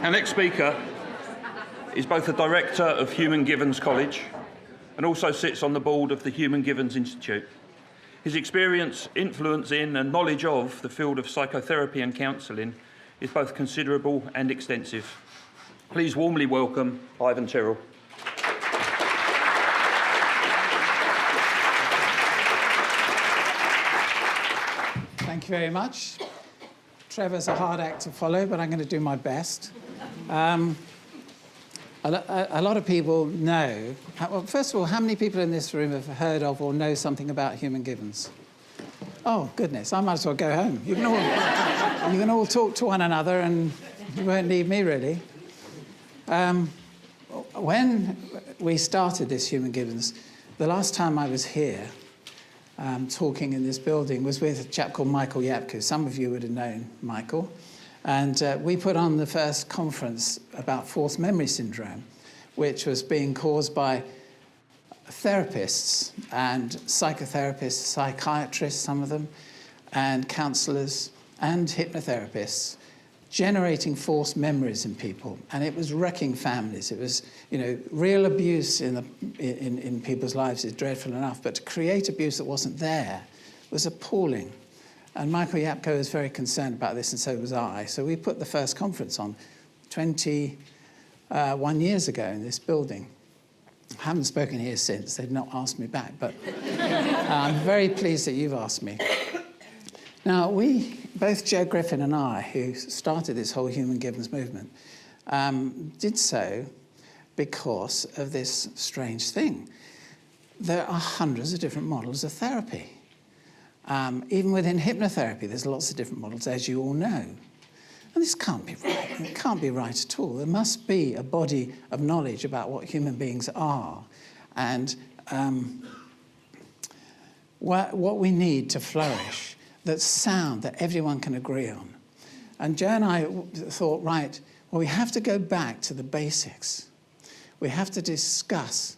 Our next speaker is both a director of Human Givens College and also sits on the board of the Human Givens Institute. His experience, influence in and knowledge of the field of psychotherapy and counselling is both considerable and extensive. Please warmly welcome Ivan Tyrrell. Thank you very much. Trevor's a hard act to follow, but I'm going to do my best. A lot of people know... Well, first of all, how many people in this room have heard of or know something about Human Givens? Oh, goodness, I might as well go home. You can all talk to one another and you won't need me, really. When we started this Human Givens, the last time I was here talking in this building was with a chap called Michael Yapko. Some of you would have known Michael. And we put on the first conference about false memory syndrome, which was being caused by therapists and psychotherapists, psychiatrists, some of them, and counsellors and hypnotherapists, generating false memories in people. And it was wrecking families. It was, real abuse in people's lives is dreadful enough, but to create abuse that wasn't there was appalling. And Michael Yapko was very concerned about this, and so was I. So we put the first conference on 21 years ago in this building. I haven't spoken here since. They've not asked me back, but I'm very pleased that you've asked me. Now, both Joe Griffin and I, who started this whole Human Givens movement, did so because of this strange thing. There are hundreds of different models of therapy. Even within hypnotherapy, there's lots of different models, as you all know. And this can't be right. It can't be right at all. There must be a body of knowledge about what human beings are and what we need to flourish, that's sound, that everyone can agree on. And Joe and I thought, right, well, we have to go back to the basics. We have to discuss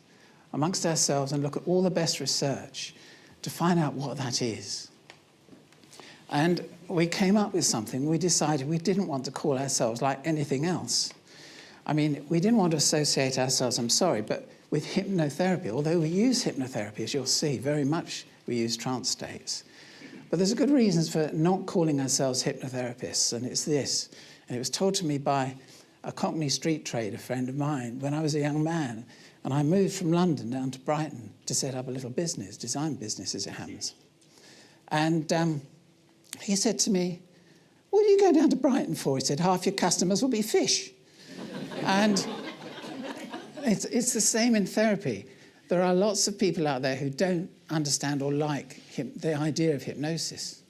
amongst ourselves and look at all the best research to find out what that is. And we came up with something. We decided we didn't want to call ourselves like anything else. I mean, we didn't want to associate ourselves, I'm sorry, but with hypnotherapy, although we use hypnotherapy, as you'll see, very much we use trance states. But there's a good reason for not calling ourselves hypnotherapists, and it's this. And it was told to me by a Cockney street trader friend of mine when I was a young man, and I moved from London down to Brighton to set up a little business, design business as it happens. And he said to me, "What are you going down to Brighton for?" He said, "Half your customers will be fish." And it's the same in therapy. There are lots of people out there who don't understand or like the idea of hypnosis.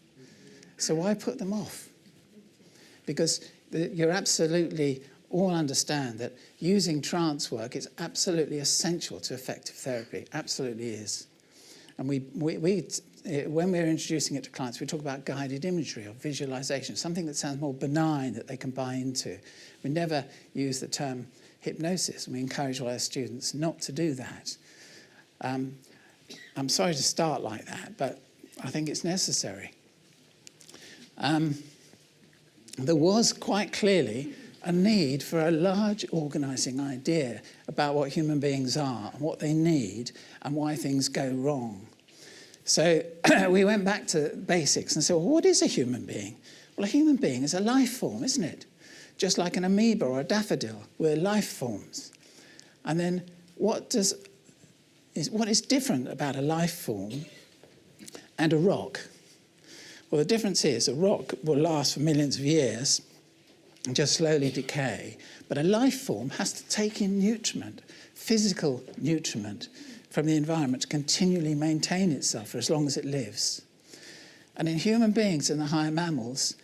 So why put them off? Because you're absolutely all understand that using trance work is absolutely essential to effective therapy. Absolutely is. And when we're introducing it to clients, we talk about guided imagery or visualization, something that sounds more benign that they can buy into. We never use the term hypnosis, and we encourage all our students not to do that. I'm sorry to start like that, but I think it's necessary. There was quite clearly a need for a large organising idea about what human beings are and what they need and why things go wrong. So we went back to basics and said, well, what is a human being? Well, a human being is a life form, isn't it? Just like an amoeba or a daffodil, we're life forms. And then what is different about a life form and a rock? Well, the difference is a rock will last for millions of years and just slowly decay. But a life form has to take in nutriment, physical nutriment, from the environment to continually maintain itself for as long as it lives. And in human beings and the higher mammals,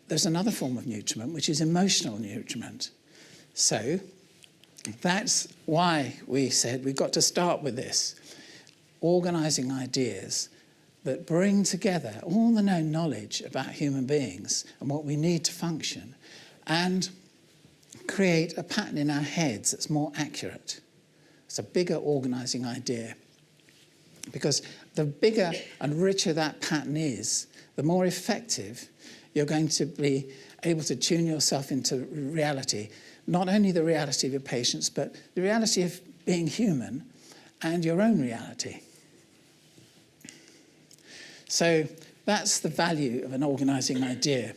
there's another form of nutriment, which is emotional nutriment. So that's why we said we've got to start with this, organising ideas that bring together all the known knowledge about human beings and what we need to function, and create a pattern in our heads that's more accurate. It's a bigger organising idea. Because the bigger and richer that pattern is, the more effective you're going to be able to tune yourself into reality, not only the reality of your patients, but the reality of being human and your own reality. So that's the value of an organising idea.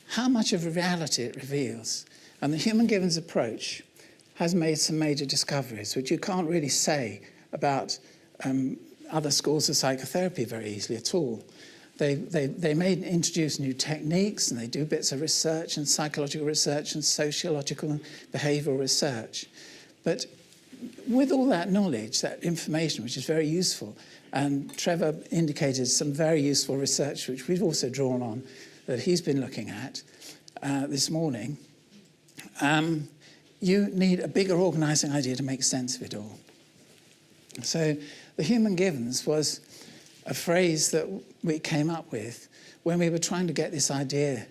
How much of a reality it reveals. And the human givens approach has made some major discoveries, which you can't really say about other schools of psychotherapy very easily at all. They may introduce new techniques, and they do bits of research and psychological research and sociological and behavioural research. But with all that knowledge, that information, which is very useful, and Trevor indicated some very useful research, which we've also drawn on, that he's been looking at this morning, you need a bigger organising idea to make sense of it all. So the human givens was a phrase that we came up with when we were trying to get this idea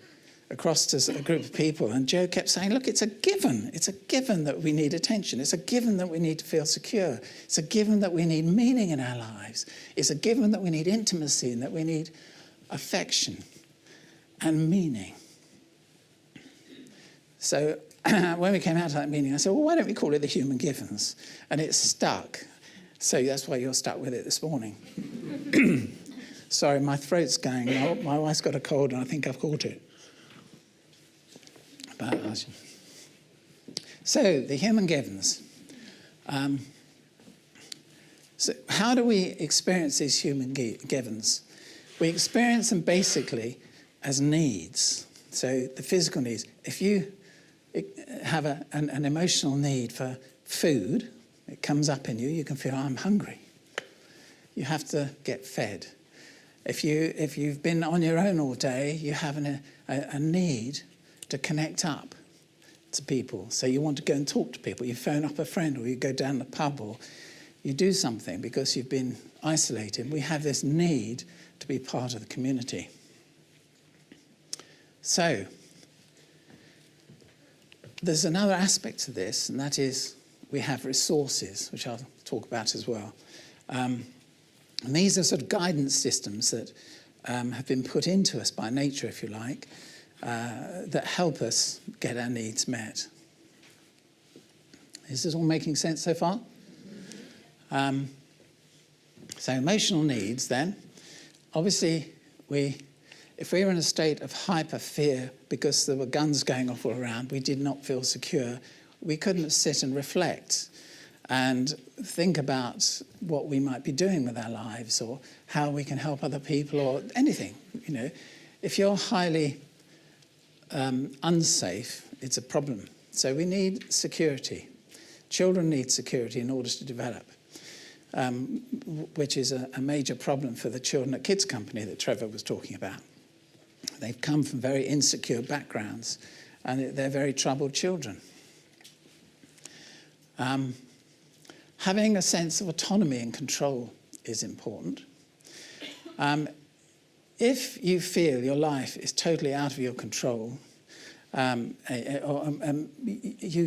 across to a group of people. And Joe kept saying, look, it's a given. It's a given that we need attention. It's a given that we need to feel secure. It's a given that we need meaning in our lives. It's a given that we need intimacy and that we need affection and meaning. So when we came out of that meeting, I said, well, why don't we call it the human givens? And it stuck. So that's why you're stuck with it this morning. Sorry, my throat's going. My wife's got a cold and I think I've caught it. So the human givens. So how do we experience these human givens? We experience them basically as needs. So the physical needs. If you have an emotional need for food, it comes up in you, you can feel, I'm hungry. You have to get fed. If you've been on your own all day, you have a need to connect up to people. So you want to go and talk to people. You phone up a friend, or you go down the pub, or you do something because you've been isolated. We have this need to be part of the community. So there's another aspect to this, and that is we have resources, which I'll talk about as well. And these are sort of guidance systems that have been put into us by nature, if you like, that help us get our needs met. Is this all making sense so far? So emotional needs then. Obviously, if we were in a state of hyper fear because there were guns going off all around, we did not feel secure, we couldn't sit and reflect and think about what we might be doing with our lives or how we can help other people or anything. You know, if you're highly unsafe, it's a problem. So we need security. Children need security in order to develop, which is a major problem for the children at Kids Company that Trevor was talking about. They've come from very insecure backgrounds, and they're very troubled children. Having a sense of autonomy and control is important. If you feel your life is totally out of your control, you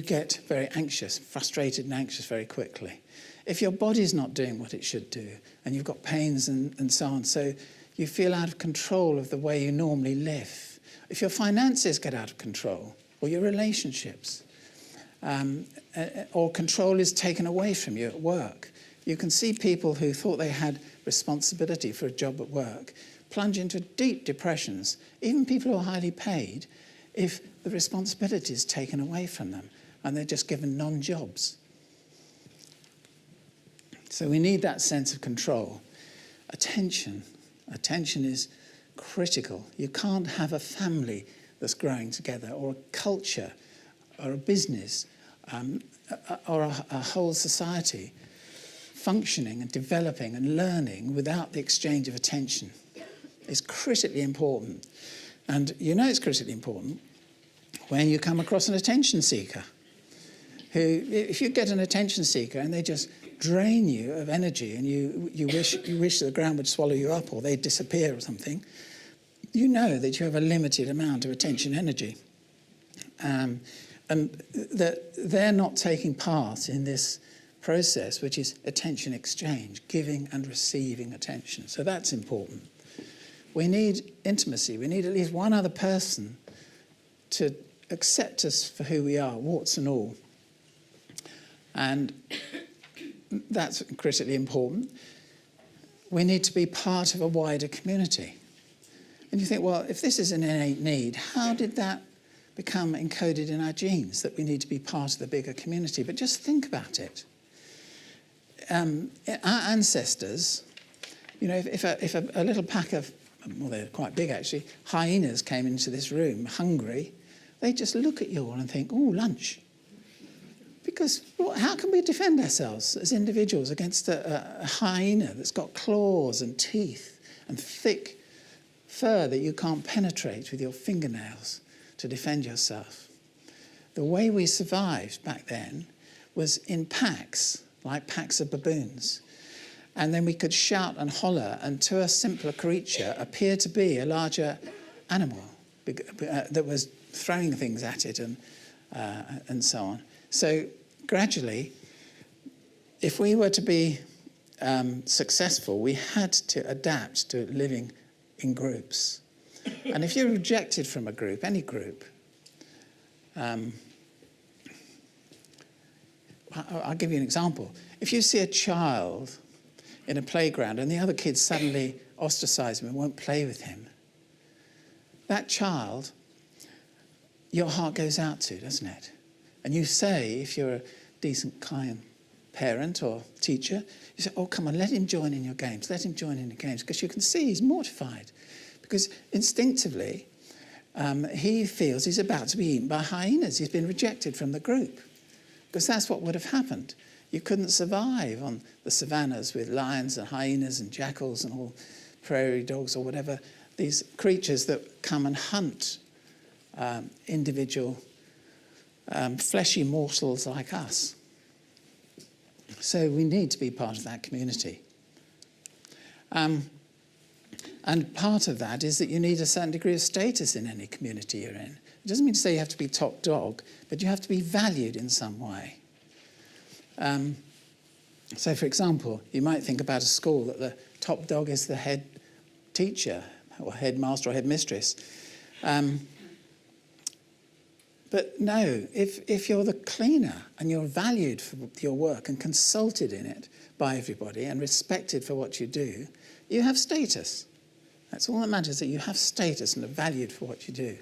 get very anxious, frustrated and anxious very quickly. If your body's not doing what it should do, and you've got pains and so on, so you feel out of control of the way you normally live. If your finances get out of control, or your relationships, or control is taken away from you at work. You can see people who thought they had responsibility for a job at work plunge into deep depressions, even people who are highly paid, if the responsibility is taken away from them and they're just given non-jobs. So we need that sense of control. Attention is critical. You can't have a family that's growing together, or a culture, or a business, or a whole society functioning and developing and learning without the exchange of attention. It's critically important. And you know it's critically important when you come across an attention seeker. Who, if you get an attention seeker and they just drain you of energy, and you wish the ground would swallow you up or they'd disappear or something, you know that you have a limited amount of attention energy. And that they're not taking part in this process, which is attention exchange, giving and receiving attention. So that's important. We need intimacy. We need at least one other person to accept us for who we are, warts and all. And that's critically important. We need to be part of a wider community. And you think, well, if this is an innate need, how did that become encoded in our genes, that we need to be part of the bigger community? But just think about it. Our ancestors, if a little pack of, well, they're quite big actually, hyenas came into this room hungry, they just look at you all and think, oh, lunch. Because how can we defend ourselves as individuals against a hyena that's got claws and teeth and thick fur that you can't penetrate with your fingernails to defend yourself? The way we survived back then was in packs, like packs of baboons. And then we could shout and holler, and to a simpler creature appear to be a larger animal that was throwing things at it and so on. So gradually, if we were to be successful, we had to adapt to living in groups. And if you're rejected from a group, any group, I'll give you an example. If you see a child in a playground and the other kids suddenly ostracize him and won't play with him, that child, your heart goes out to, doesn't it? And you say, if you're a decent, kind parent or teacher, you say, oh, come on, let him join in your games. Let him join in the games. Because you can see he's mortified. Because instinctively, he feels he's about to be eaten by hyenas. He's been rejected from the group. Because that's what would have happened. You couldn't survive on the savannas with lions and hyenas and jackals and all prairie dogs or whatever, these creatures that come and hunt individual fleshy mortals like us. So we need to be part of that community. And part of that is that you need a certain degree of status in any community you're in. It doesn't mean to say you have to be top dog, but you have to be valued in some way. So, for example, you might think about a school that the top dog is the head teacher or headmaster or headmistress. But no, if you're the cleaner and you're valued for your work and consulted in it by everybody and respected for what you do, you have status. That's all that matters, that you have status and are valued for what you do.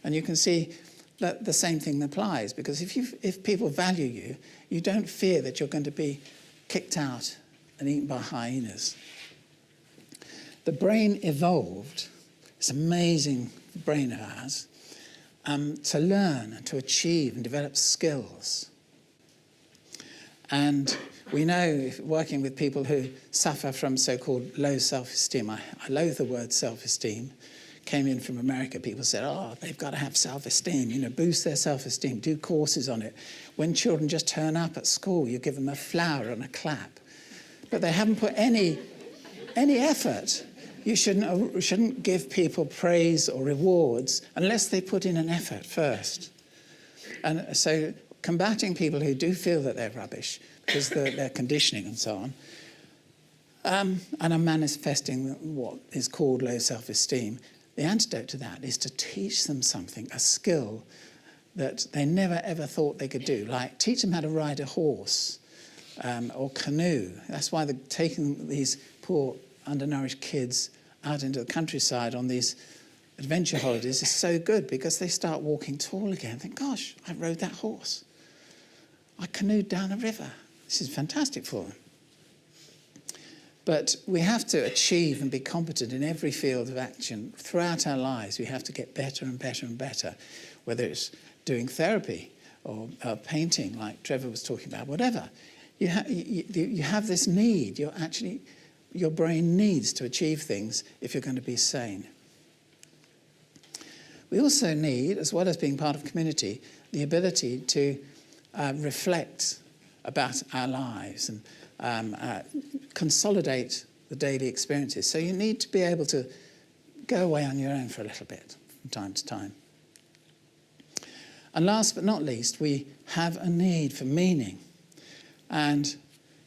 And you can see that the same thing applies, because if people value you, you don't fear that you're going to be kicked out and eaten by hyenas. The brain evolved, this amazing brain of ours, to learn and to achieve and develop skills. And we know, working with people who suffer from so-called low self-esteem, I loathe the word self-esteem, came in from America, people said, oh, they've got to have self-esteem, boost their self-esteem, do courses on it. When children just turn up at school, you give them a flower and a clap. But they haven't put any effort. You shouldn't give people praise or rewards unless they put in an effort first. And so combating people who do feel that they're rubbish because they're conditioning and so on, and are manifesting what is called low self-esteem, the antidote to that is to teach them something, a skill that they never ever thought they could do, like teach them how to ride a horse or canoe. That's why they're taking these poor undernourished kids out into the countryside on these adventure holidays is so good, because they start walking tall again and think, gosh, I rode that horse. I canoed down a river. This is fantastic for them. But we have to achieve and be competent in every field of action. Throughout our lives, we have to get better and better and better, whether it's doing therapy or painting, like Trevor was talking about, whatever. You have this need. Your brain needs to achieve things if you're going to be sane. We also need, as well as being part of community, the ability to reflect about our lives and consolidate the daily experiences. So you need to be able to go away on your own for a little bit from time to time. And last but not least, we have a need for meaning. And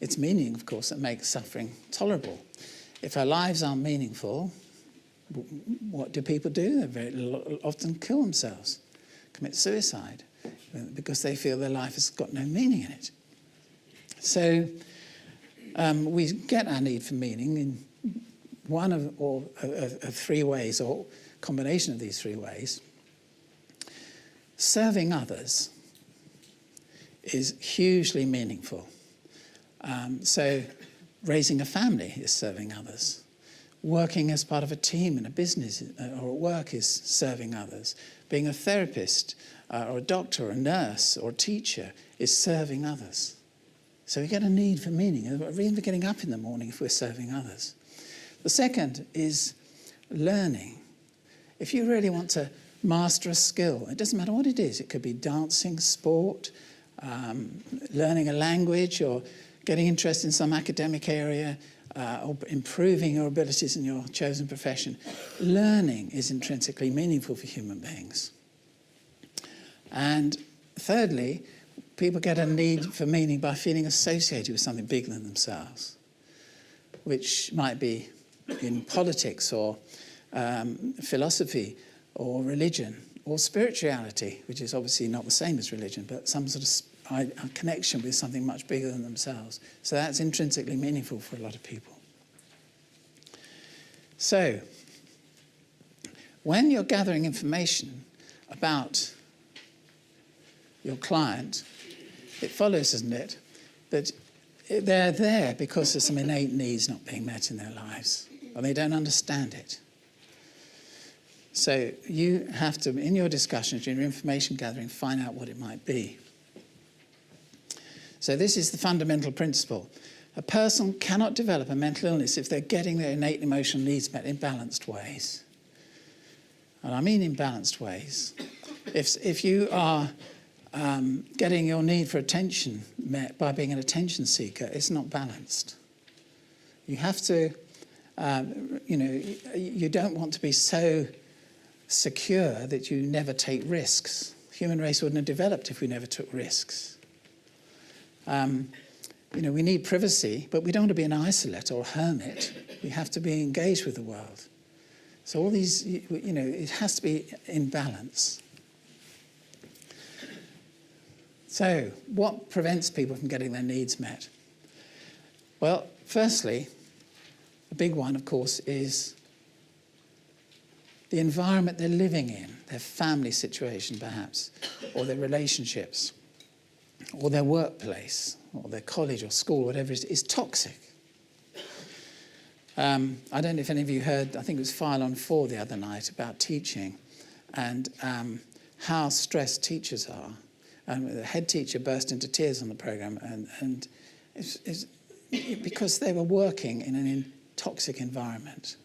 it's meaning, of course, that makes suffering tolerable. If our lives aren't meaningful, what do people do? They very often kill themselves. commit suicide because they feel their life has got no meaning in it. So we get our need for meaning in one of three ways, or combination of these three ways. Serving others is hugely meaningful. So raising a family is serving others. Working as part of a team in a business or at work is serving others. Being a therapist or a doctor or a nurse or a teacher is serving others. So we get a need for meaning. We're even getting up in the morning if we're serving others. The second is learning. If you really want to master a skill, it doesn't matter what it is. It could be dancing, sport, learning a language, or getting interested in some academic area, or improving your abilities in your chosen profession. Learning is intrinsically meaningful for human beings. And thirdly, people get a need for meaning by feeling associated with something bigger than themselves, which might be in politics or philosophy or religion or spirituality, which is obviously not the same as religion, but some sort of a connection with something much bigger than themselves. So that's intrinsically meaningful for a lot of people. So when you're gathering information about your client, it follows, doesn't it, that they're there because there's some innate needs not being met in their lives, and they don't understand it. So you have to, in your discussions, in your information gathering, find out what it might be. So this is the fundamental principle. A person cannot develop a mental illness if they're getting their innate emotional needs met in balanced ways. And I mean in balanced ways. If you are getting your need for attention met by being an attention seeker, it's not balanced. You have to, you don't want to be so secure that you never take risks. The human race wouldn't have developed if we never took risks. We need privacy, but we don't want to be an isolate or a hermit. We have to be engaged with the world. So all these, it has to be in balance. So what prevents people from getting their needs met? Well, firstly, a big one, of course, is the environment they're living in, their family situation perhaps, or their relationships, or their workplace, or their college or school, whatever it is toxic. I don't know if any of you heard, I think it was File on 4 the other night about teaching and how stressed teachers are. And the head teacher burst into tears on the programme, and it's because they were working in a toxic environment.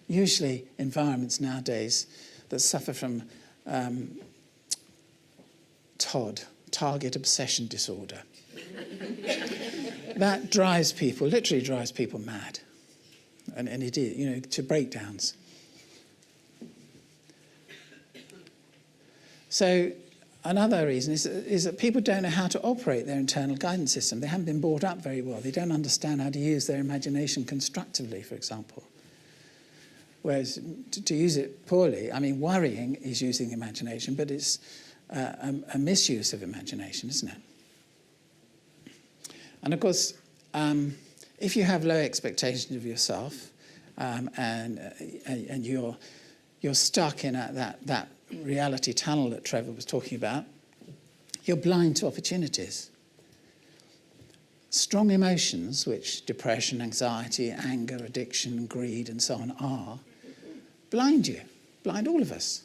Usually environments nowadays that suffer from TOD, target obsession disorder. That drives people, literally drives people mad. And it is, to breakdowns. So another reason is that people don't know how to operate their internal guidance system. They haven't been brought up very well. They don't understand how to use their imagination constructively, for example. Whereas to use it poorly, worrying is using imagination, but it's a misuse of imagination, isn't it? And of course, if you have low expectations of yourself and you're stuck in that reality tunnel that Trevor was talking about, you're blind to opportunities. Strong emotions, which depression, anxiety, anger, addiction, greed, and so on are, blind you, blind all of us.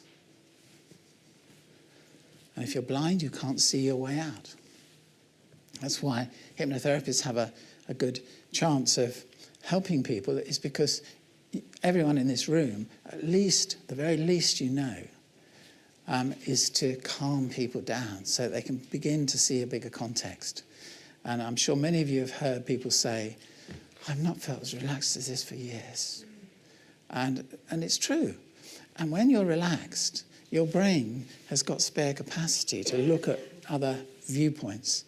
And if you're blind, you can't see your way out. That's why hypnotherapists have a good chance of helping people, is because everyone in this room, at least, the very least you know, is to calm people down so they can begin to see a bigger context. And I'm sure many of you have heard people say, I've not felt as relaxed as this for years. And it's true. And when you're relaxed, your brain has got spare capacity to look at other viewpoints.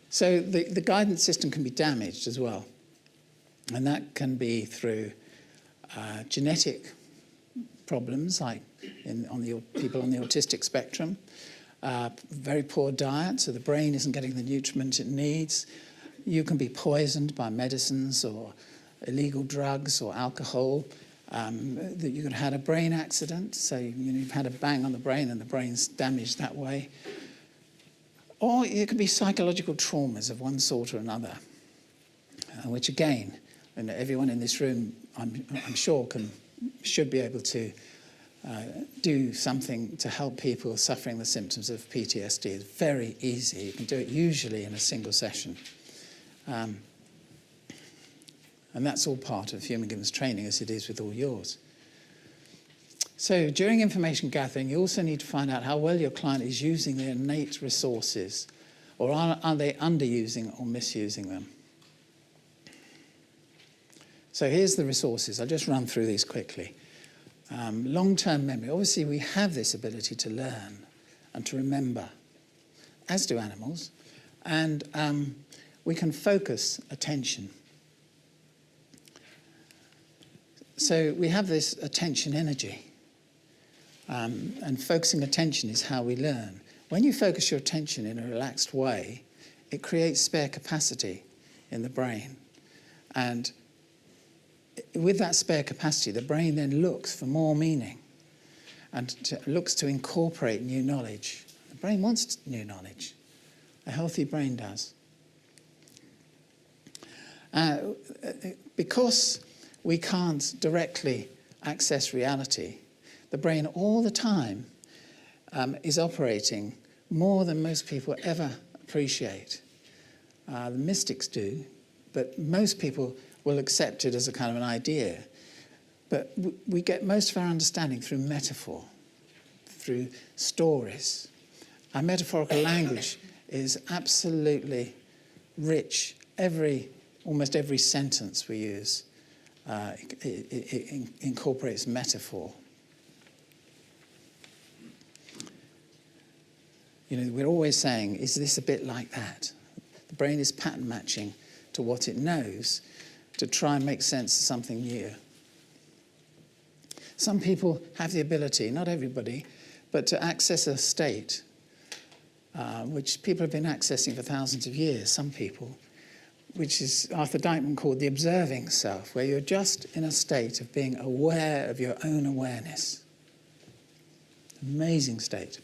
So the guidance system can be damaged as well. And that can be through genetic problems, like people on the autistic spectrum, very poor diet, so the brain isn't getting the nutriment it needs. You can be poisoned by medicines or illegal drugs or alcohol. That you could have had a brain accident, so you've had a bang on the brain and the brain's damaged that way. Or it could be psychological traumas of one sort or another, which again, and everyone in this room, I'm sure, should be able to do something to help people suffering the symptoms of PTSD. It's very easy. You can do it usually in a single session. And that's all part of Human Givens training, as it is with all yours. So during information gathering, you also need to find out how well your client is using their innate resources, or are they underusing or misusing them. So here's the resources. I'll just run through these quickly. Long-term memory. Obviously, we have this ability to learn and to remember, as do animals. And we can focus attention. So we have this attention energy. And focusing attention is how we learn. When you focus your attention in a relaxed way, it creates spare capacity in the brain. And with that spare capacity, the brain then looks for more meaning and looks to incorporate new knowledge. The brain wants new knowledge. A healthy brain does. Because we can't directly access reality, the brain all the time is operating more than most people ever appreciate. The mystics do, but most people will accept it as a kind of an idea. But we get most of our understanding through metaphor, through stories. Our metaphorical language is absolutely rich. Almost every sentence we use it incorporates metaphor. We're always saying, is this a bit like that? The brain is pattern matching to what it knows to try and make sense of something new. Some people have the ability, not everybody, but to access a state which people have been accessing for thousands of years, some people, which is Arthur Dyckman called the observing self, where you're just in a state of being aware of your own awareness. Amazing state.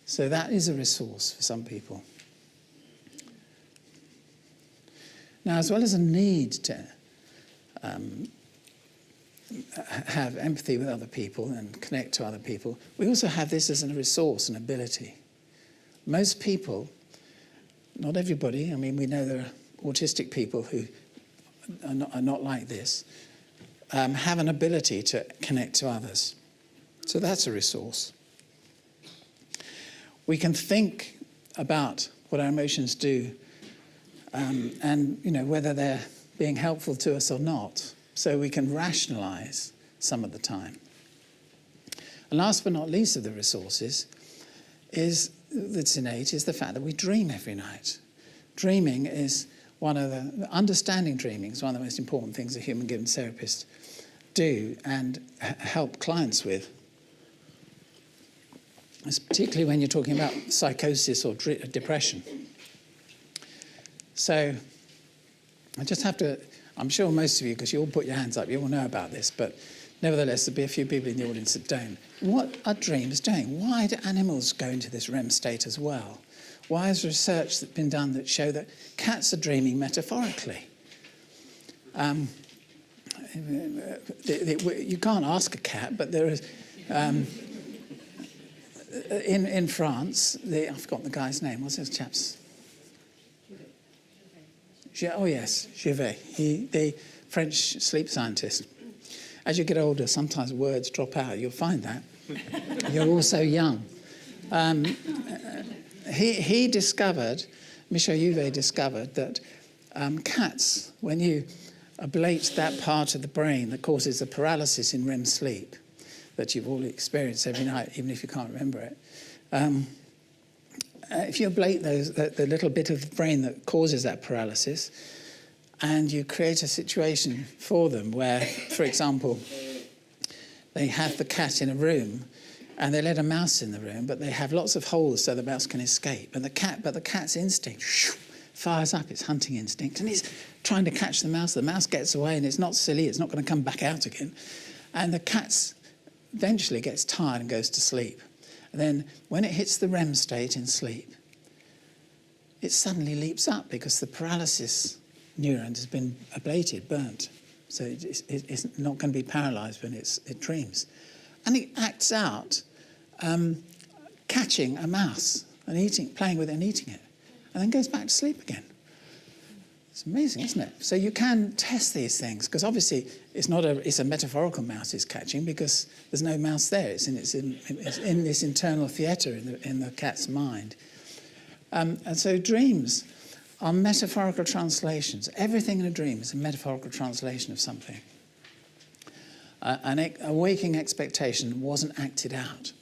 So that is a resource for some people. Now, as well as a need to have empathy with other people and connect to other people, we also have this as a resource and ability. Most people, not everybody, we know there are autistic people who are not like this, have an ability to connect to others. So that's a resource. We can think about what our emotions do and whether they're being helpful to us or not. So we can rationalize some of the time. And last but not least of the resources that's innate is the fact that we dream every night. Dreaming is understanding dreaming is one of the most important things a human given therapist do and help clients with. It's particularly when you're talking about psychosis or depression. So I just have to, I'm sure most of you, because you all put your hands up, you all know about this, but nevertheless, there'll be a few people in the audience that don't. What are dreams doing? Why do animals go into this REM state as well? Why has research been done that show that cats are dreaming metaphorically? You can't ask a cat, but there is... in France, I've forgotten the guy's name. What's his chap's? Oh yes, Gervais, the French sleep scientist. As you get older, sometimes words drop out. You'll find that. You're all so young. He discovered, Michel Gervais discovered that cats, when you ablate that part of the brain that causes the paralysis in REM sleep, that you've all experienced every night, even if you can't remember it. If you ablate the little bit of the brain that causes that paralysis, and you create a situation for them where, for example, they have the cat in a room and they let a mouse in the room, but they have lots of holes so the mouse can escape. And the cat's instinct fires up its hunting instinct, and it's trying to catch the mouse. The mouse gets away, and it's not silly. It's not going to come back out again. And the cat eventually gets tired and goes to sleep. And then when it hits the REM state in sleep, it suddenly leaps up because the paralysis neuron has been ablated, burnt. So it's not going to be paralysed when it dreams. And it acts out catching a mouse and playing with it and eating it, and then goes back to sleep again. It's amazing, isn't it? So you can test these things, because obviously it's a metaphorical mouse it's catching, because there's no mouse there. It's in this internal theatre in the cat's mind. And so dreams are metaphorical translations. Everything in a dream is a metaphorical translation of something. A waking expectation wasn't acted out.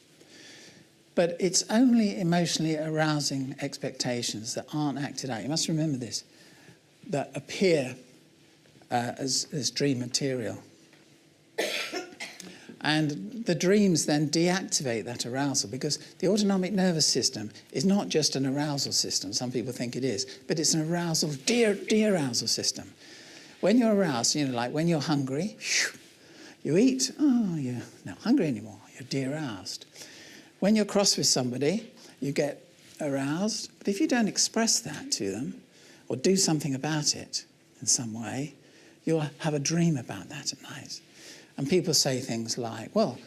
But it's only emotionally arousing expectations that aren't acted out. You must remember this, that appear as dream material. And the dreams then deactivate that arousal, because the autonomic nervous system is not just an arousal system. Some people think it is, but it's an arousal, de-arousal system. When you're aroused, like when you're hungry, you eat, you're not hungry anymore, you're de-aroused. When you're cross with somebody, you get aroused, but if you don't express that to them or do something about it in some way, you'll have a dream about that at night. And people say things like, well,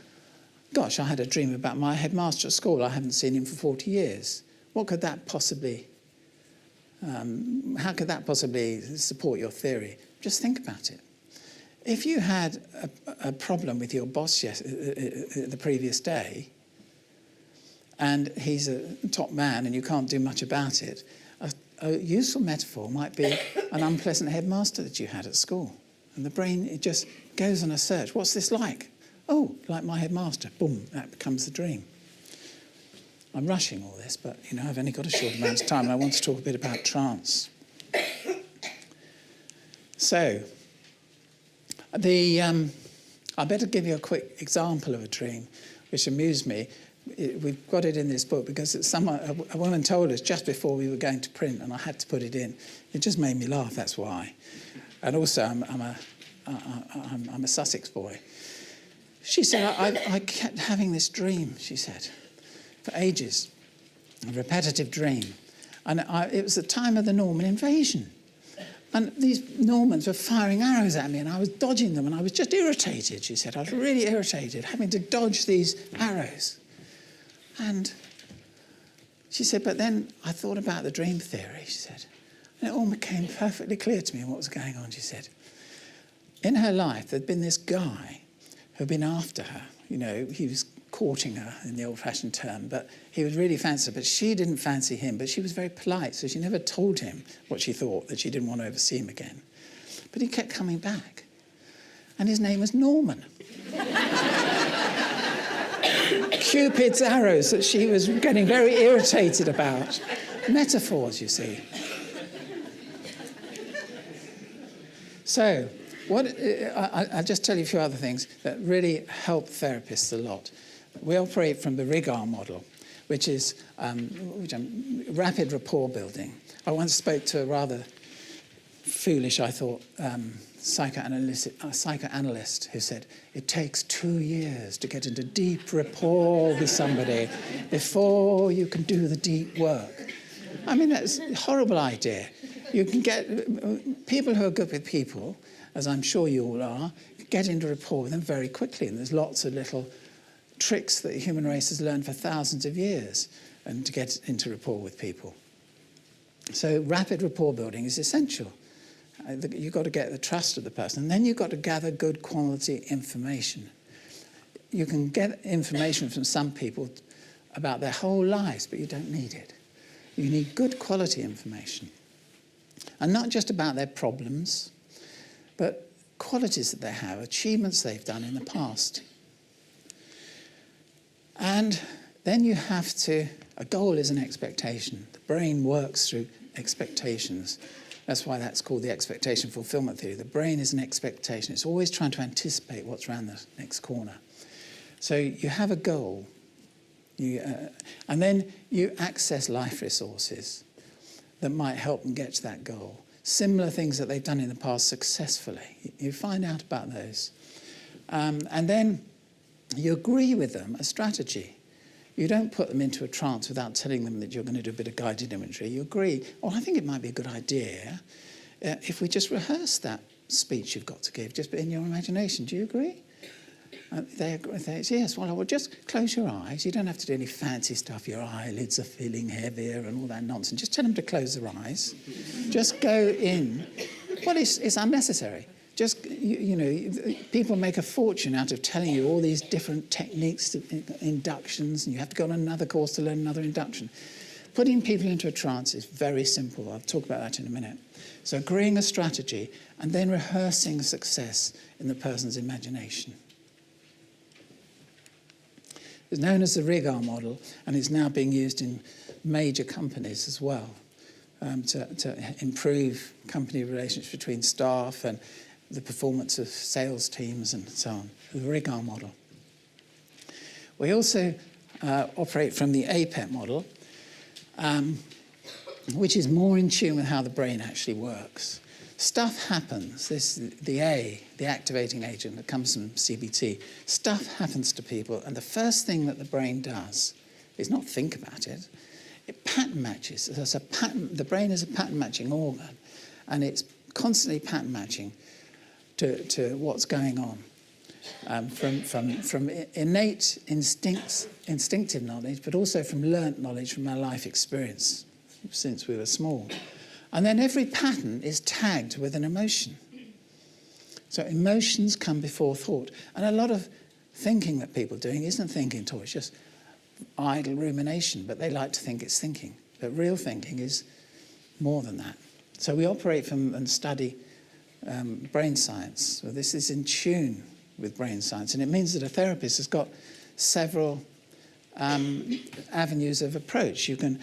gosh, I had a dream about my headmaster at school. I haven't seen him for 40 years. What could that possibly, how could that possibly support your theory? Just think about it. If you had a problem with your boss the previous day, and he's a top man and you can't do much about it, a useful metaphor might be an unpleasant headmaster that you had at school. And the brain, it just goes on a search. What's this like? Oh, like my headmaster. Boom, that becomes the dream. I'm rushing all this, but, I've only got a short amount of time, and I want to talk a bit about trance. So, I better give you a quick example of a dream, which amused me. We've got it in this book because a woman told us just before we were going to print, and I had to put it in. It just made me laugh, that's why. And also, I'm a Sussex boy. She said, I kept having this dream, she said, for ages, a repetitive dream. And it was the time of the Norman invasion. And these Normans were firing arrows at me, and I was dodging them, and I was just irritated, she said. I was really irritated, having to dodge these arrows. And she said, but then I thought about the dream theory, she said. And it all became perfectly clear to me what was going on, she said. In her life, there'd been this guy who'd been after her. He was courting her in the old-fashioned term, but he would really fancy her. But she didn't fancy him, but she was very polite, so she never told him what she thought, that she didn't want to ever see him again. But he kept coming back. And his name was Norman. Cupid's arrows that she was getting very irritated about. Metaphors, you see. So, I'll just tell you a few other things that really help therapists a lot. We operate from the Rigor model, which is rapid rapport building. I once spoke to a rather foolish, I thought, psychoanalyst who said, it takes 2 years to get into deep rapport with somebody before you can do the deep work. I mean, that's a horrible idea. You can get people who are good with people, as I'm sure you all are, get into rapport with them very quickly. And there's lots of little tricks that the human race has learned for thousands of years and to get into rapport with people. So rapid rapport building is essential. You've got to get the trust of the person. And then you've got to gather good quality information. You can get information from some people about their whole lives, but you don't need it. You need good quality information. And not just about their problems, but qualities that they have, achievements they've done in the past. And then you have to, a goal is an expectation. The brain works through expectations. That's why that's called the expectation fulfillment theory. The brain is an expectation. It's always trying to anticipate what's around the next corner. So you have a goal, and then you access life resources that might help them get to that goal. Similar things that they've done in the past successfully. You find out about those. And then you agree with them a strategy. You don't put them into a trance without telling them that you're going to do a bit of guided imagery. You agree, oh, I think it might be a good idea if we just rehearse that speech you've got to give, just in your imagination. Do you agree? They agree. They say, yes, well, just close your eyes. You don't have to do any fancy stuff. Your eyelids are feeling heavier and all that nonsense. Just tell them to close their eyes. Just go in. Well, it's unnecessary. Just, people make a fortune out of telling you all these different techniques, inductions, and you have to go on another course to learn another induction. Putting people into a trance is very simple. I'll talk about that in a minute. So agreeing a strategy and then rehearsing success in the person's imagination. It's known as the Rigor model, and it's now being used in major companies as well to improve company relationships between staff and the performance of sales teams and so on, the Rigor model. We also operate from the APEC model, which is more in tune with how the brain actually works. Stuff happens, the activating agent that comes from CBT, stuff happens to people, and the first thing that the brain does is not think about it, it pattern matches. There's a pattern, the brain is a pattern matching organ, and it's constantly pattern matching to what's going on, from innate instinctive knowledge, but also from learnt knowledge from our life experience since we were small. And then every pattern is tagged with an emotion. So emotions come before thought. And a lot of thinking that people are doing isn't thinking at all, it's just idle rumination, but they like to think it's thinking. But real thinking is more than that. So we operate from and study brain science. So this is in tune with brain science, and it means that a therapist has got several avenues of approach. You can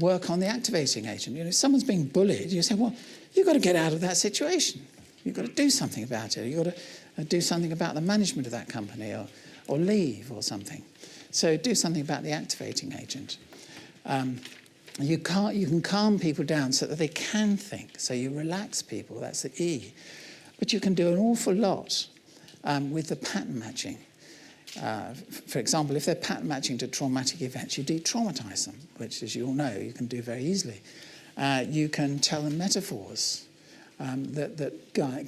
work on the activating agent. If someone's being bullied, you say, well, you've got to get out of that situation. You've got to do something about it. You've got to do something about the management of that company or leave or something. So do something about the activating agent. You can calm people down so that they can think. So you relax people, that's the E. But you can do an awful lot with the pattern matching. For example, if they're pattern matching to traumatic events, you de-traumatize them, which, as you all know, you can do very easily. You can tell them metaphors that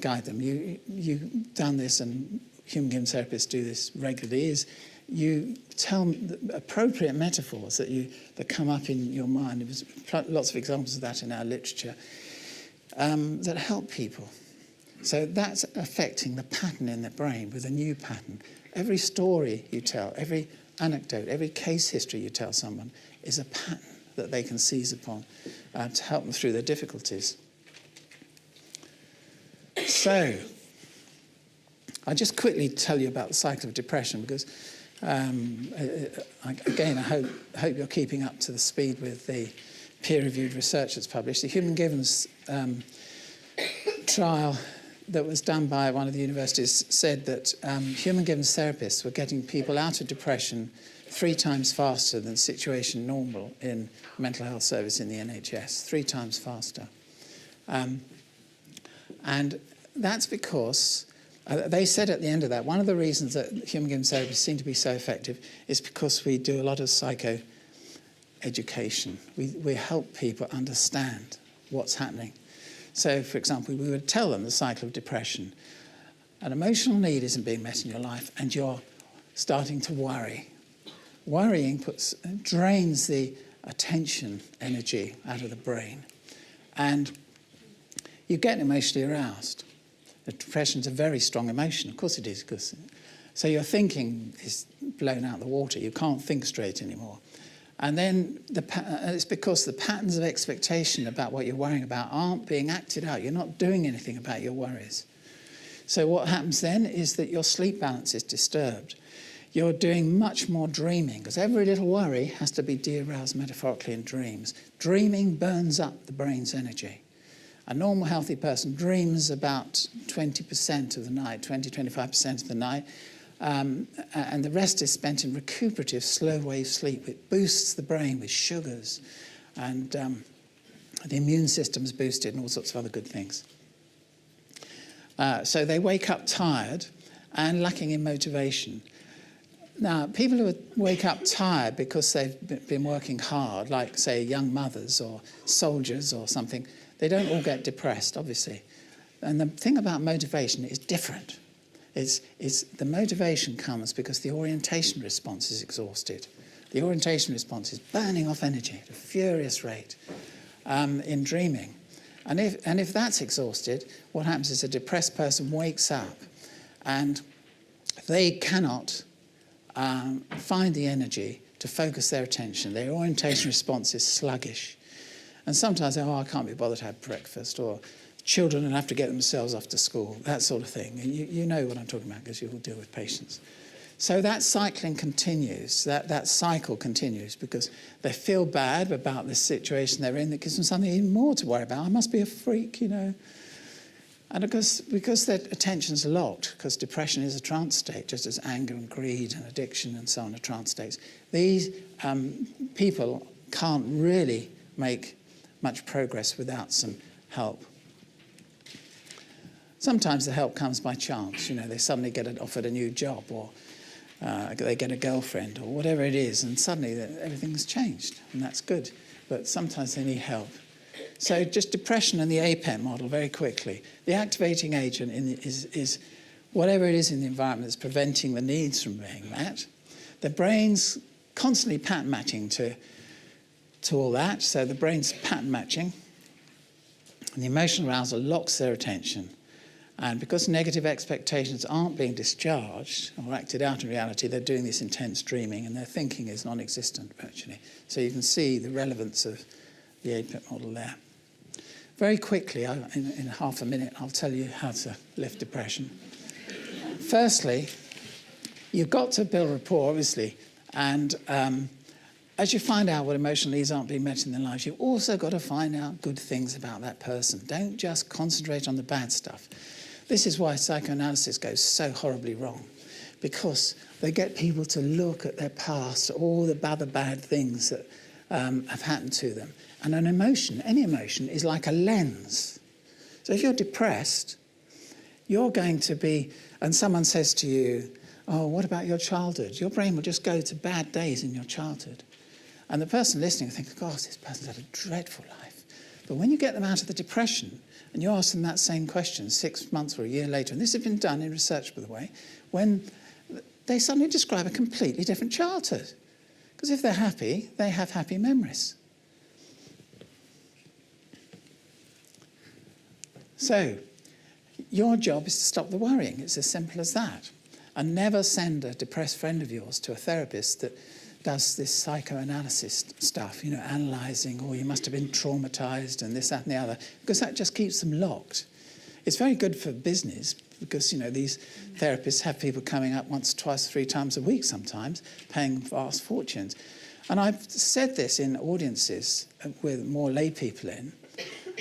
guide them. You've done this, and human givens therapists do this regularly, is you tell them the appropriate metaphors that come up in your mind. There's lots of examples of that in our literature that help people. So that's affecting the pattern in the brain with a new pattern. Every story you tell, every anecdote, every case history you tell someone is a pattern that they can seize upon to help them through their difficulties. So, I'll just quickly tell you about the cycle of depression because, again, I hope you're keeping up to the speed with the peer-reviewed research that's published. The human givens trial that was done by one of the universities said that human givens therapists were getting people out of depression 3 times faster than situation normal in mental health service in the NHS, 3 times faster. And that's because, they said at the end of that, one of the reasons that human givens therapists seem to be so effective is because we do a lot of psycho-education. We help people understand what's happening. So, for example, we would tell them the cycle of depression. An emotional need isn't being met in your life, and you're starting to worry. Worrying drains the attention energy out of the brain, and you get emotionally aroused. The depression's a very strong emotion. Of course it is. So your thinking is blown out the water. You can't think straight anymore. And then it's because the patterns of expectation about what you're worrying about aren't being acted out. You're not doing anything about your worries. So what happens then is that your sleep balance is disturbed. You're doing much more dreaming, because every little worry has to be de-aroused metaphorically in dreams. Dreaming burns up the brain's energy. A normal healthy person dreams about 20% of the night, 20-25% of the night, and the rest is spent in recuperative slow wave sleep. It boosts the brain with sugars, and the immune system's boosted and all sorts of other good things. So they wake up tired and lacking in motivation. Now, people who wake up tired because they've been working hard, like, say, young mothers or soldiers or something, they don't all get depressed, obviously. And the thing about motivation is different. The motivation comes because the orientation response is exhausted. The orientation response is burning off energy at a furious rate in dreaming. And if that's exhausted, what happens is a depressed person wakes up and they cannot find the energy to focus their attention. Their orientation response is sluggish. And sometimes they I can't be bothered to have breakfast, or children will have to get themselves off to school, that sort of thing. And you know what I'm talking about because you all deal with patients. So that cycling continues, that cycle continues because they feel bad about this situation they're in that gives them something even more to worry about. I must be a freak, you know. And because their attention's locked, because depression is a trance state, just as anger and greed and addiction and so on are trance states, these people can't really make much progress without some help. Sometimes the help comes by chance. You know, they suddenly get offered a new job, or they get a girlfriend, or whatever it is, and suddenly everything's changed, and that's good. But sometimes they need help. So just depression and the APEC model very quickly. The activating agent is whatever it is in the environment that's preventing the needs from being met. The brain's constantly pattern matching to all that, so the brain's pattern matching. And the emotional arousal locks their attention. And because negative expectations aren't being discharged or acted out in reality, they're doing this intense dreaming, and their thinking is non-existent virtually. So you can see the relevance of the APEC model there. Very quickly, in half a minute, I'll tell you how to lift depression. Firstly, you've got to build rapport, obviously, and as you find out what emotional needs aren't being met in their lives, you've also got to find out good things about that person. Don't just concentrate on the bad stuff. This is why psychoanalysis goes so horribly wrong, because they get people to look at their past, all the other bad things that have happened to them. And an emotion, any emotion, is like a lens. So if you're depressed, you're going to be, and someone says to you, oh, what about your childhood? Your brain will just go to bad days in your childhood. And the person listening will think, gosh, this person's had a dreadful life. But when you get them out of the depression, and you ask them that same question 6 months or a year later, and this has been done in research, by the way, when they suddenly describe a completely different childhood. Because if they're happy, they have happy memories. So, your job is to stop the worrying. It's as simple as that. And never send a depressed friend of yours to a therapist that does this psychoanalysis stuff, you know, analysing, oh, you must have been traumatised and this, that and the other, because that just keeps them locked. It's very good for business because, you know, these therapists have people coming up once, twice, 3 times a week sometimes, paying vast fortunes. And I've said this in audiences with more lay people in,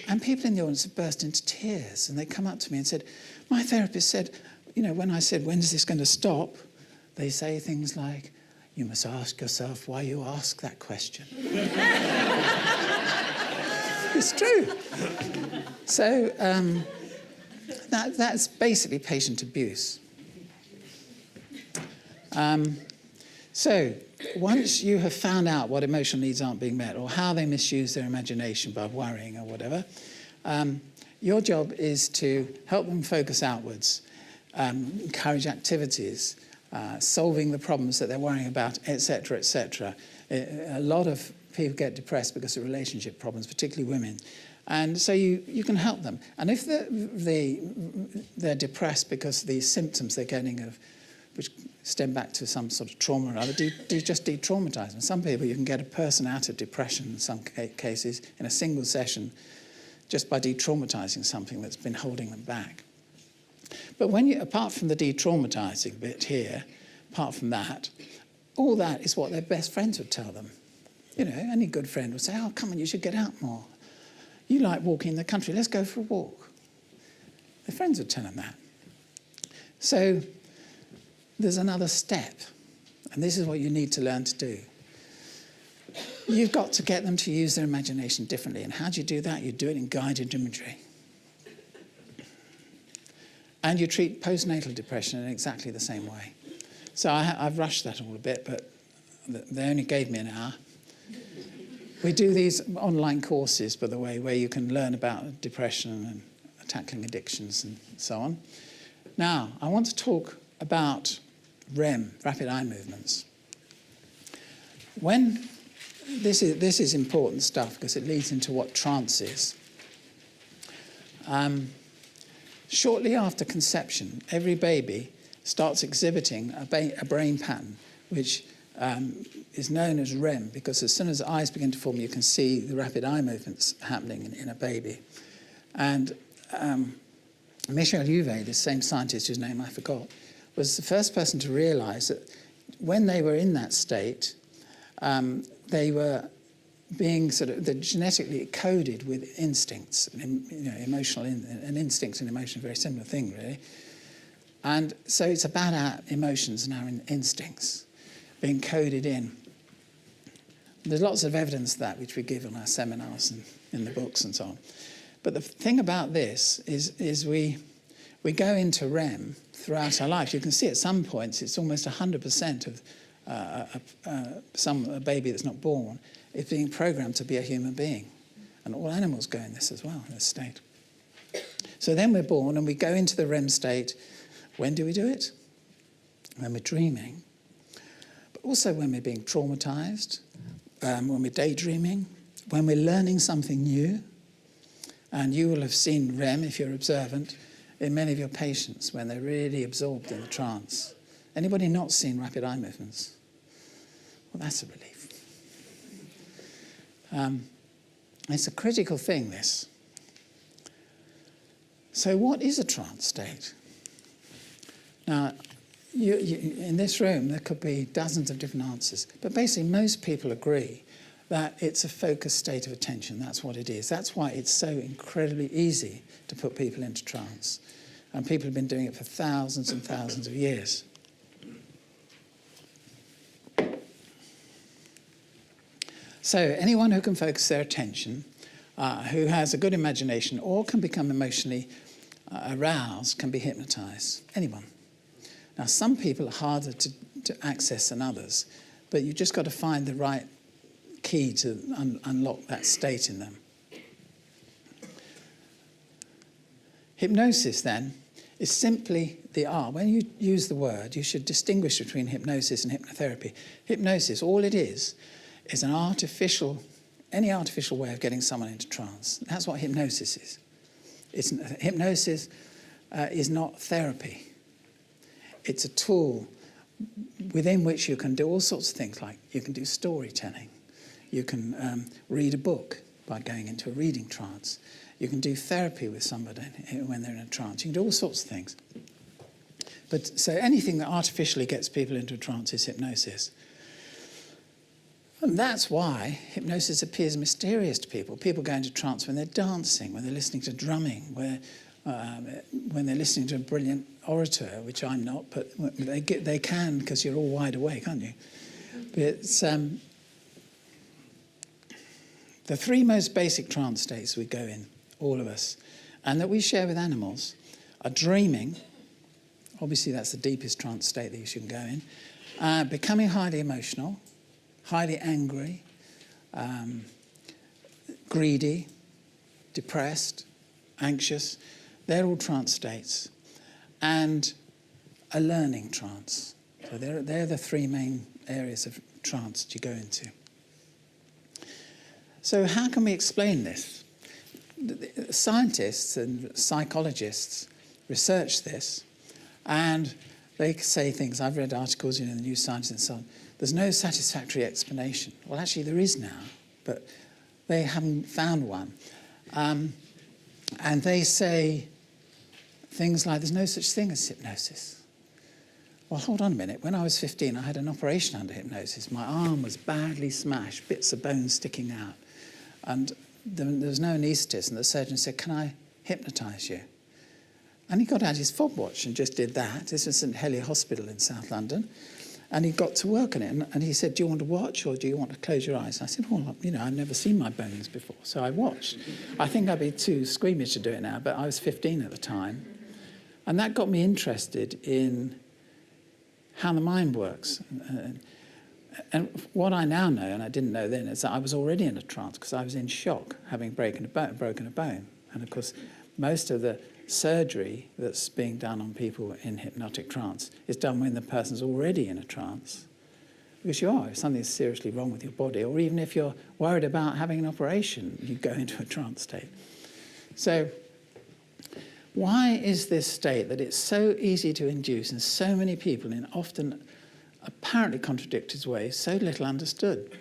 and people in the audience have burst into tears, and they come up to me and said, my therapist said, you know, when I said, when is this going to stop? They say things like, you must ask yourself why you ask that question. It's true. So that's basically patient abuse. So once you have found out what emotional needs aren't being met or how they misuse their imagination by worrying or whatever, your job is to help them focus outwards, encourage activities, solving the problems that they're worrying about, etc., etc. A lot of people get depressed because of relationship problems, particularly women. And so you can help them. And if they're depressed because of these symptoms they're getting, which stem back to some sort of trauma or other, just de-traumatise them. Some people, you can get a person out of depression in some cases in a single session just by de-traumatising something that's been holding them back. But apart from the de-traumatising bit here, apart from that, all that is what their best friends would tell them. You know, any good friend would say, oh, come on, you should get out more. You like walking in the country, let's go for a walk. Their friends would tell them that. So there's another step, and this is what you need to learn to do. You've got to get them to use their imagination differently. And how do you do that? You do it in guided imagery. And you treat postnatal depression in exactly the same way. So I've rushed that all a bit, but they only gave me an hour. We do these online courses, by the way, where you can learn about depression and tackling addictions and so on. Now, I want to talk about REM, rapid eye movements. This is important stuff because it leads into what trance is. Shortly after conception, every baby starts exhibiting a brain pattern which is known as REM, because as soon as the eyes begin to form, you can see the rapid eye movements happening in a baby. And Michel Uve, the same scientist whose name I forgot, was the first person to realize that when they were in that state, they were being they're genetically coded with instincts, emotional and instincts and emotion, a very similar thing, really. And so it's about our emotions and our instincts being coded in. There's lots of evidence of that which we give in our seminars and in the books and so on. But the thing about this is we go into REM throughout our life. You can see at some points it's almost 100% of a baby that's not born is being programmed to be a human being. And all animals go in this as well, in this state. So then we're born and we go into the REM state. When do we do it? When we're dreaming. But also when we're being traumatized, when we're daydreaming, when we're learning something new. And you will have seen REM, if you're observant, in many of your patients when they're really absorbed in the trance. Anybody not seen rapid eye movements? Well, that's a relief. It's a critical thing, this. So what is a trance state? Now, in this room, there could be dozens of different answers. But basically, most people agree that it's a focused state of attention. That's what it is. That's why it's so incredibly easy to put people into trance. And people have been doing it for thousands and thousands of years. So anyone who can focus their attention, who has a good imagination or can become emotionally aroused, can be hypnotized. Anyone. Now, some people are harder to access than others, but you've just got to find the right key to unlock that state in them. Hypnosis, then, is simply the art. When you use the word, you should distinguish between hypnosis and hypnotherapy. Hypnosis, all it is any artificial way of getting someone into trance. That's what hypnosis is. Hypnosis is not therapy. It's a tool within which you can do all sorts of things, like you can do storytelling. You can read a book by going into a reading trance. You can do therapy with somebody when they're in a trance. You can do all sorts of things. So anything that artificially gets people into a trance is hypnosis. And that's why hypnosis appears mysterious to people. People go into trance when they're dancing, when they're listening to drumming, when they're listening to a brilliant orator, which I'm not, but they can because you're all wide awake, aren't you? But it's the three most basic trance states we go in, all of us, and that we share with animals, are dreaming. Obviously, that's the deepest trance state that you should go in. Becoming highly emotional, highly angry, greedy, depressed, anxious. They're all trance states. And a learning trance. So they're the three main areas of trance that you go into. So how can we explain this? Scientists and psychologists research this, and they say things. I've read articles in the New Scientist and so on. There's no satisfactory explanation. Well, actually, there is now, but they haven't found one. And they say things like, there's no such thing as hypnosis. Well, hold on a minute. When I was 15, I had an operation under hypnosis. My arm was badly smashed, bits of bone sticking out. And there was no anaesthetist, and the surgeon said, "Can I hypnotise you?" And he got out his fob watch and just did that. This was St Helier Hospital in South London. And he got to work on it. And he said, "Do you want to watch or do you want to close your eyes?" And I said, "Well, I've never seen my bones before." So I watched. I think I'd be too squeamish to do it now, but I was 15 at the time. And that got me interested in how the mind works. And what I now know, and I didn't know then, is that I was already in a trance because I was in shock, having broken a bone. And of course, most of the surgery that's being done on people in hypnotic trance is done when the person's already in a trance. Because if something's seriously wrong with your body, or even if you're worried about having an operation, you go into a trance state. So why is this state that it's so easy to induce and so many people in often apparently contradictory ways so little understood?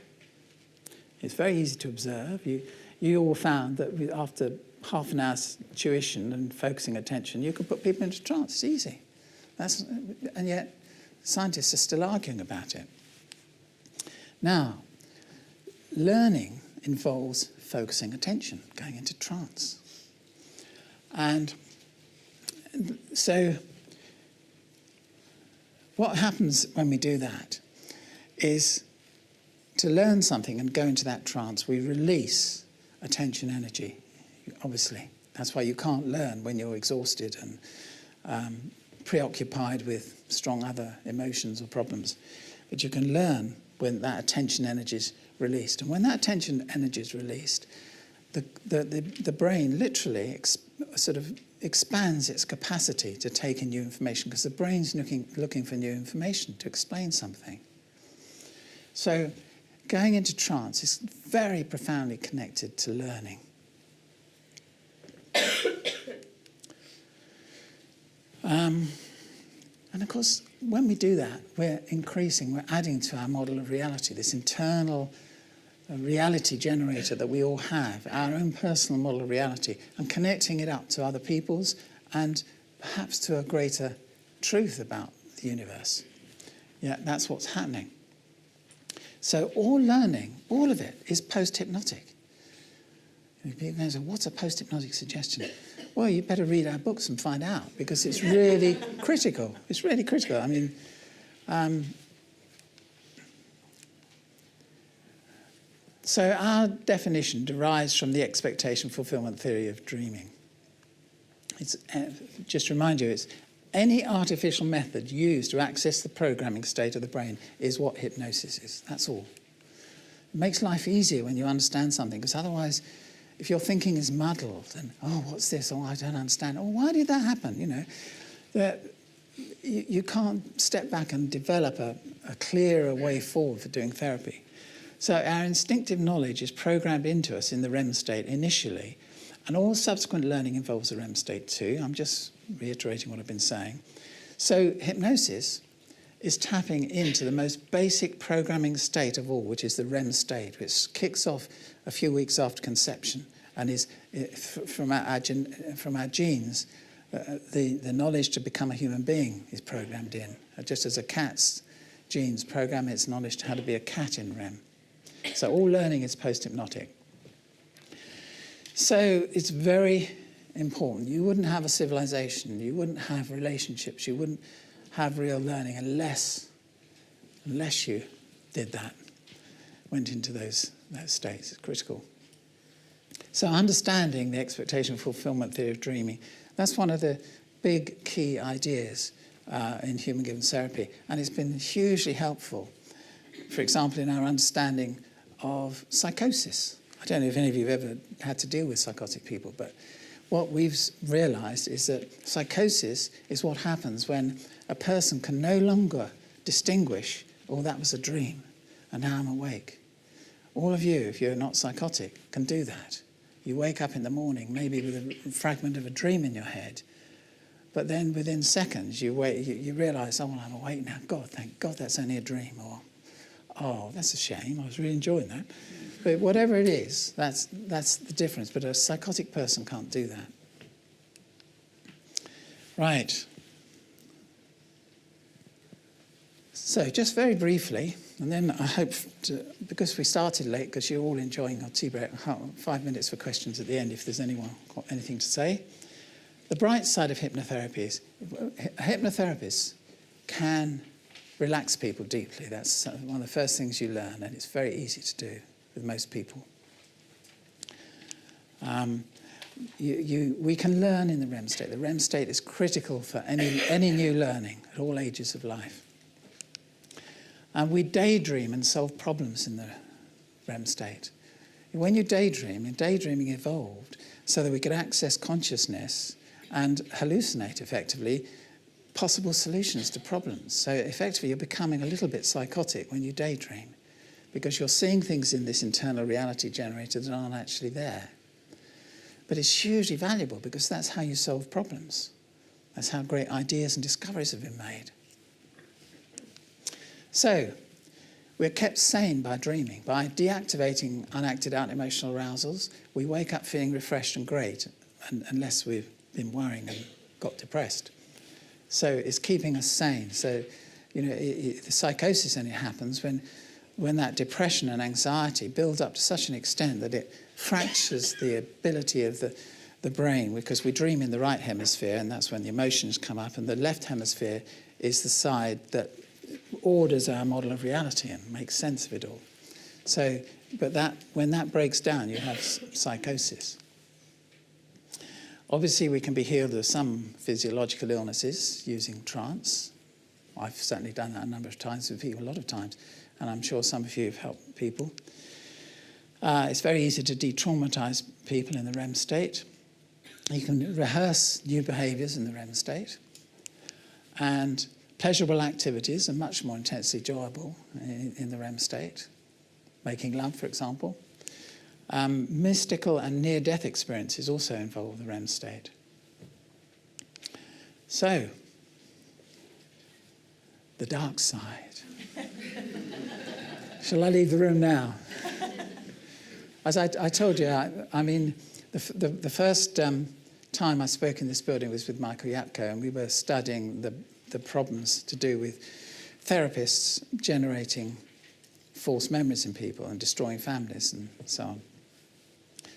It's very easy to observe. You all found that after half an hour's tuition and focusing attention, you can put people into trance. It's easy. And yet scientists are still arguing about it. Now, learning involves focusing attention, going into trance. And so what happens when we do that is to learn something and go into that trance, we release attention energy. Obviously, that's why you can't learn when you're exhausted and preoccupied with strong other emotions or problems. But you can learn when that attention energy is released. And when that attention energy is released, the brain literally sort of expands its capacity to take in new information, because the brain's looking for new information to explain something. So going into trance is very profoundly connected to learning. And of course, when we do that, we're adding to our model of reality, this internal reality generator that we all have, our own personal model of reality, and connecting it up to other people's and perhaps to a greater truth about the universe. Yeah, that's what's happening. So all learning, all of it, is post-hypnotic. People say, "What's a post-hypnotic suggestion?" Well, you better read our books and find out, because it's really critical. It's really critical. I mean, so our definition derives from the expectation fulfillment theory of dreaming. It's, just to remind you, it's any artificial method used to access the programming state of the brain is what hypnosis is. That's all. It makes life easier when you understand something, because otherwise, if your thinking is muddled and, "Oh, what's this? Oh, I don't understand. Oh, why did that happen?" That you can't step back and develop a clearer way forward for doing therapy. So our instinctive knowledge is programmed into us in the REM state initially, and all subsequent learning involves the REM state too. I'm just reiterating what I've been saying. So hypnosis is tapping into the most basic programming state of all, which is the REM state, which kicks off a few weeks after conception, and is from our genes. The knowledge to become a human being is programmed in, just as a cat's genes program its knowledge to how to be a cat in REM. So all learning is post-hypnotic. So it's very important. You wouldn't have a civilization, you wouldn't have relationships, you wouldn't have real learning unless you did that, went into those states. It's critical. So understanding the expectation fulfillment theory of dreaming, that's one of the big key ideas in human givens therapy, and it's been hugely helpful, for example, in our understanding of psychosis. I don't know if any of you have ever had to deal with psychotic people, but what we've realised is that psychosis is what happens when a person can no longer distinguish, "Oh, that was a dream, and now I'm awake." All of you, if you're not psychotic, can do that. You wake up in the morning, maybe with a fragment of a dream in your head, but then within seconds you realise, "Oh, well, I'm awake now. God, thank God that's only a dream," or, "Oh, that's a shame, I was really enjoying that." But whatever it is, that's the difference. But a psychotic person can't do that. Right. So just very briefly, and then I hope, because we started late, because you're all enjoying our tea break, 5 minutes for questions at the end if there's anyone got anything to say. The bright side of hypnotherapy is hypnotherapists can relax people deeply. That's one of the first things you learn, and it's very easy to do with most people. We can learn in the REM state. The REM state is critical for any new learning at all ages of life. And we daydream and solve problems in the REM state. When you daydream, and daydreaming evolved so that we could access consciousness and hallucinate, effectively, possible solutions to problems. So effectively, you're becoming a little bit psychotic when you daydream, because you're seeing things in this internal reality generator that aren't actually there. But it's hugely valuable, because that's how you solve problems. That's how great ideas and discoveries have been made. So, we're kept sane by dreaming. By deactivating unacted out emotional arousals, we wake up feeling refreshed and great, unless we've been worrying and got depressed. So it's keeping us sane. So, the psychosis only happens when that depression and anxiety build up to such an extent that it fractures the ability of the brain, because we dream in the right hemisphere, and that's when the emotions come up, and the left hemisphere is the side that orders our model of reality and makes sense of it all. So, but when that breaks down, you have psychosis. Obviously, we can be healed of some physiological illnesses using trance. I've certainly done that a number of times with people, a lot of times, and I'm sure some of you have helped people. It's very easy to de-traumatize people in the REM state. You can rehearse new behaviours in the REM state, and pleasurable activities are much more intensely enjoyable in the REM state. Making love, for example. Mystical and near-death experiences also involve the REM state. So, the dark side. Shall I leave the room now? As I told you, the first time I spoke in this building was with Michael Yapko, and we were studying the problems to do with therapists generating false memories in people and destroying families and so on.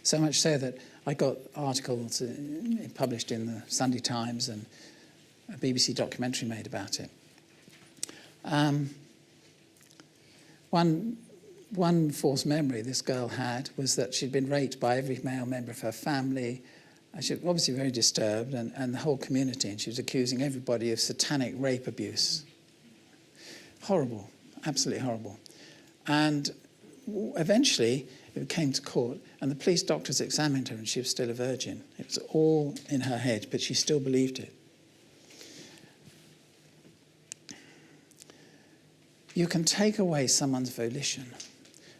So much so that I got articles published in the Sunday Times and a BBC documentary made about it. One false memory this girl had was that she'd been raped by every male member of her family. She was obviously very disturbed, and the whole community, and she was accusing everybody of satanic rape abuse. Horrible, absolutely horrible. And eventually it came to court, and the police doctors examined her, and she was still a virgin. It was all in her head, but she still believed it. You can take away someone's volition.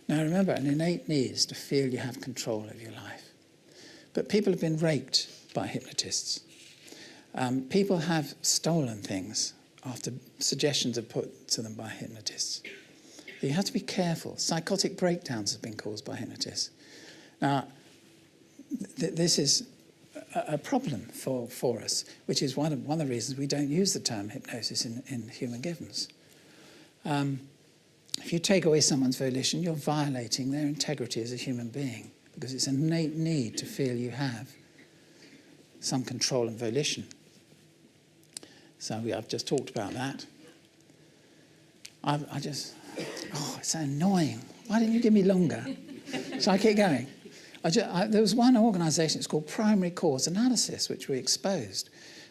Now remember, an innate need is to feel you have control of your life. But people have been raped by hypnotists. People have stolen things after suggestions are put to them by hypnotists. You have to be careful. Psychotic breakdowns have been caused by hypnotists. Now, this is a problem for us, which is one of the reasons we don't use the term hypnosis in human givens. If you take away someone's volition, you're violating their integrity as a human being, because it's an innate need to feel you have some control and volition. So I've just talked about that. It's so annoying. Why didn't you give me longer? So I keep going. There was one organisation, it's called Primary Cause Analysis, which we exposed.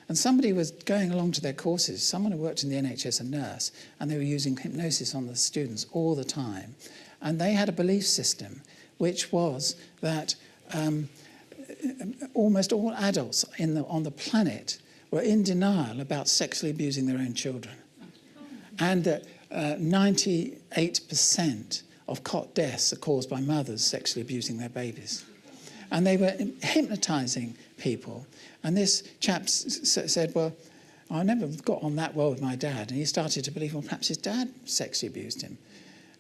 And somebody was going along to their courses, someone who worked in the NHS, a nurse, and they were using hypnosis on the students all the time. And they had a belief system, which was that almost all adults on the planet were in denial about sexually abusing their own children. And that 98% of cot deaths are caused by mothers sexually abusing their babies. And they were hypnotising people. And this chap said, well, I never got on that well with my dad. And he started to believe, well, perhaps his dad sexually abused him.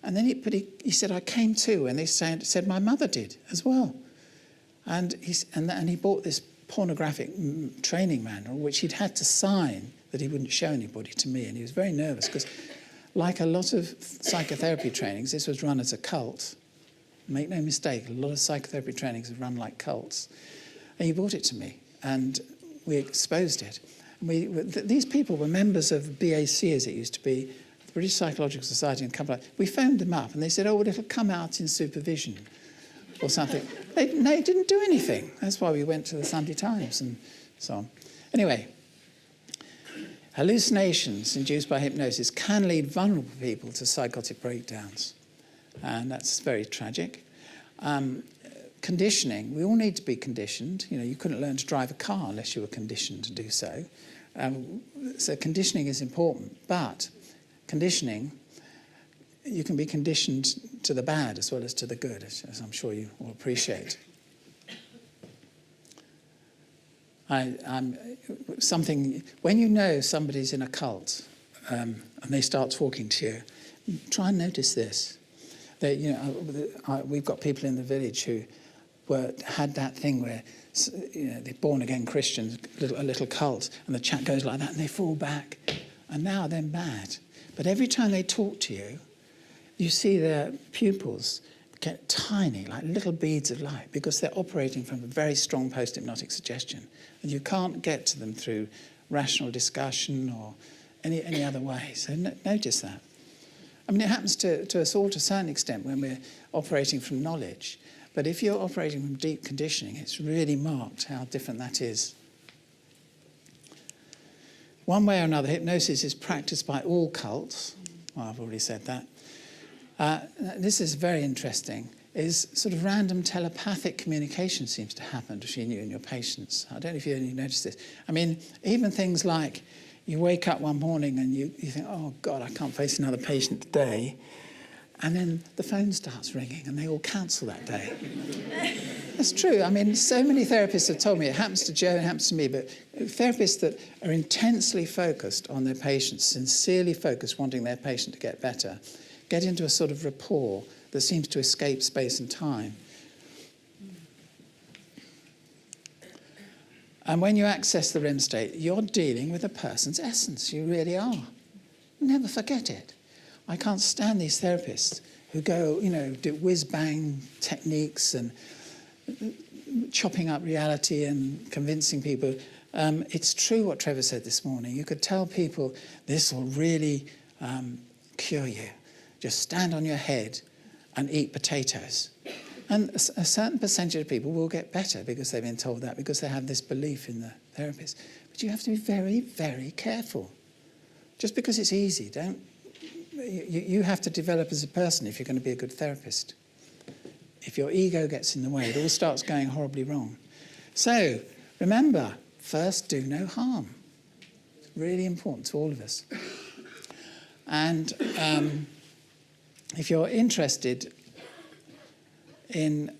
And then he said, I came to, and they said my mother did as well. And he bought this pornographic training manual, which he'd had to sign that he wouldn't show anybody to me. And he was very nervous because like a lot of psychotherapy trainings, this was run as a cult. Make no mistake, a lot of psychotherapy trainings are run like cults. And he brought it to me, and we exposed it. These people were members of BAC, as it used to be, the British Psychological Society, and we phoned them up, and they said, oh, well, it'll come out in supervision or something. They didn't do anything. That's why we went to the Sunday Times and so on. Anyway, hallucinations induced by hypnosis can lead vulnerable people to psychotic breakdowns, and that's very tragic. Conditioning, we all need to be conditioned. You know, you couldn't learn to drive a car unless you were conditioned to do so. So conditioning is important, but conditioning, you can be conditioned to the bad as well as to the good, as I'm sure you will appreciate. When you know somebody's in a cult and they start talking to you, try and notice this. We've got people in the village who had that thing where, they're born-again Christians, a little cult, and the chat goes like that, and they fall back, and now they're mad. But every time they talk to you, you see their pupils get tiny, like little beads of light, because they're operating from a very strong post-hypnotic suggestion. And you can't get to them through rational discussion or any other way. So notice that. I mean, it happens to us all to a certain extent when we're operating from knowledge. But if you're operating from deep conditioning, it's really marked how different that is. One way or another, hypnosis is practiced by all cults. Well, I've already said that. This is very interesting, is sort of random telepathic communication seems to happen between you and your patients. I don't know if you only noticed this. I mean, even things like you wake up one morning and you think, oh, God, I can't face another patient today. And then the phone starts ringing and they all cancel that day. That's true. I mean, so many therapists have told me, it happens to Joe, it happens to me, but therapists that are intensely focused on their patients, sincerely focused, wanting their patient to get better, get into a sort of rapport that seems to escape space and time. And when you access the REM state, you're dealing with a person's essence. You really are. Never forget it. I can't stand these therapists who go, do whiz-bang techniques and chopping up reality and convincing people. It's true what Trevor said this morning. You could tell people, this will really cure you. Just stand on your head and eat potatoes. And a certain percentage of people will get better because they've been told that, because they have this belief in the therapist. But you have to be very, very careful. Just because it's easy, you have to develop as a person if you're going to be a good therapist. If your ego gets in the way, it all starts going horribly wrong. So, remember, first, do no harm. It's really important to all of us. And if you're interested in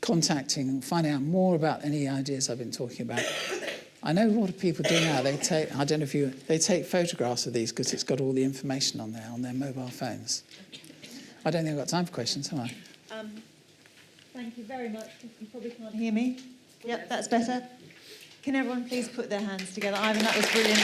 contacting and finding out more about any ideas I've been talking about, I know what do people do now. They take photographs of these because it's got all the information on there on their mobile phones. I don't think I've got time for questions, have I? Thank you very much. You probably can't hear me. Yep, that's better. Can everyone please put their hands together? Ivan, that was brilliant.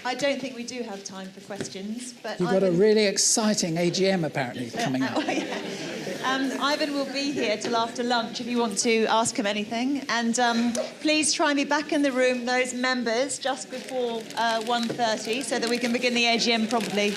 I don't think we do have time for questions, but you've got a really exciting AGM apparently coming up. Yeah. Ivan will be here till after lunch if you want to ask him anything. And please try and be back in the room, those members, just before 1:30, so that we can begin the AGM promptly.